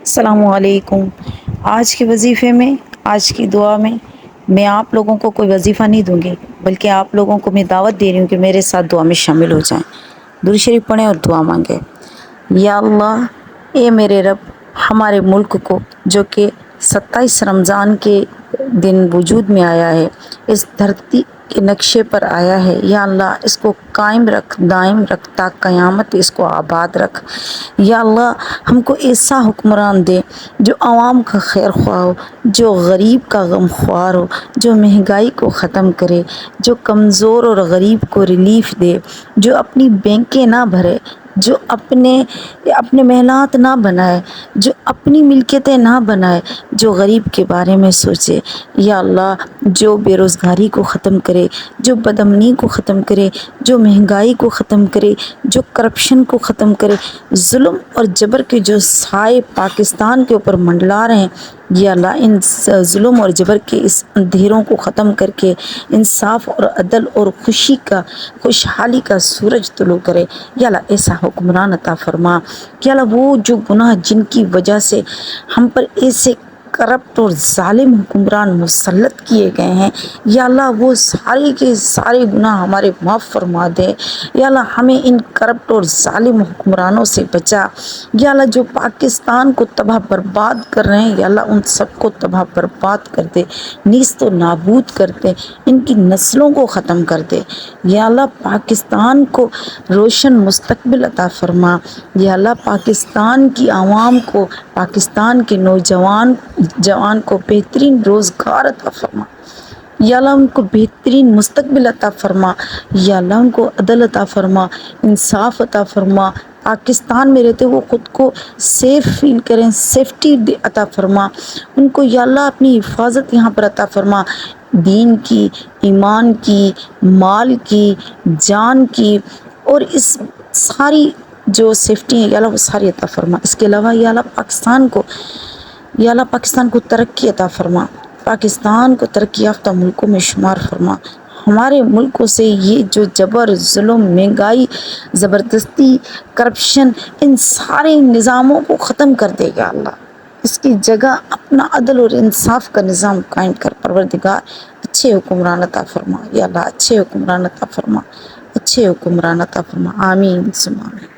السلام علیکم۔ آج کے وظیفے میں، آج کی دعا میں آپ لوگوں کو کوئی وظیفہ نہیں دوں گی، بلکہ آپ لوگوں کو میں دعوت دے رہی ہوں کہ میرے ساتھ دعا میں شامل ہو جائیں، درود شریف پڑھیں اور دعا مانگیں۔ یا اللہ، اے میرے رب، ہمارے ملک کو جو کہ 27 رمضان کے دن وجود میں آیا ہے، اس دھرتی کے نقشے پر آیا ہے، یا اللہ اس کو قائم رکھ، دائم رکھ، تا قیامت اس کو آباد رکھ۔ یا اللہ، ہم کو ایسا حکمران دے جو عوام کا خیر خواہ ہو، جو غریب کا غم خوار ہو، جو مہنگائی کو ختم کرے، جو کمزور اور غریب کو ریلیف دے، جو اپنی بینکیں نہ بھرے، جو اپنے محلات نہ بنائے، جو اپنی ملکیتیں نہ بنائے، جو غریب کے بارے میں سوچے۔ یا اللہ، جو بے روزگاری کو ختم کرے، جو بدامنی کو ختم کرے، جو مہنگائی کو ختم کرے، جو کرپشن کو ختم کرے، ظلم اور جبر کے جو سائے پاکستان کے اوپر منڈلا رہے ہیں، یا اللہ ان ظلم اور جبر کے اس اندھیروں کو ختم کر کے انصاف اور عدل اور خوشحالی کا سورج طلوع کرے۔ یا اللہ ایسا حکمران عطا فرما۔ یا اللہ وہ جو گناہ جن کی وجہ سے ہم پر ایسے کرپٹ اور ظالم حکمران مسلط کیے گئے ہیں، یا اللہ وہ سارے کے سارے گناہ ہمارے معاف فرما دے۔ یا اللہ ہمیں ان کرپٹ اور ظالم حکمرانوں سے بچا۔ یا اللہ جو پاکستان کو تباہ برباد کر رہے ہیں، یا اللہ ان سب کو تباہ برباد کر دے، نیست و نابود کر دے، ان کی نسلوں کو ختم کر دے۔ یا اللہ پاکستان کو روشن مستقبل عطا فرما۔ یا اللہ پاکستان کی عوام کو، پاکستان کے نوجوان کو بہترین روزگار عطا فرما۔ یا اللہ ان کو بہترین مستقبل عطا فرما۔ یا اللہ ان کو عدل عطا فرما، انصاف عطا فرما۔ پاکستان میں رہتے وہ خود کو سیف فیل کریں، سیفٹی عطا فرما ان کو۔ یا اللہ اپنی حفاظت یہاں پر عطا فرما، دین کی، ایمان کی، مال کی، جان کی، اور اس ساری جو سیفٹی ہے یا اللہ وہ ساری عطا فرما۔ اس کے علاوہ یا اللہ پاکستان کو ترقی عطا فرما، پاکستان کو ترقی یافتہ ملکوں میں شمار فرما۔ ہمارے ملکوں سے یہ جو جبر، ظلم، مہنگائی، زبردستی، کرپشن، ان سارے نظاموں کو ختم کر دے گا اللہ۔ اس کی جگہ اپنا عدل اور انصاف کا نظام قائم کر پروردگار، اچھے حکمران عطا فرما۔ یا اللہ اچھے حکمران عطا فرما، اچھے حکمران عطا فرما۔ آمین ثم آمین۔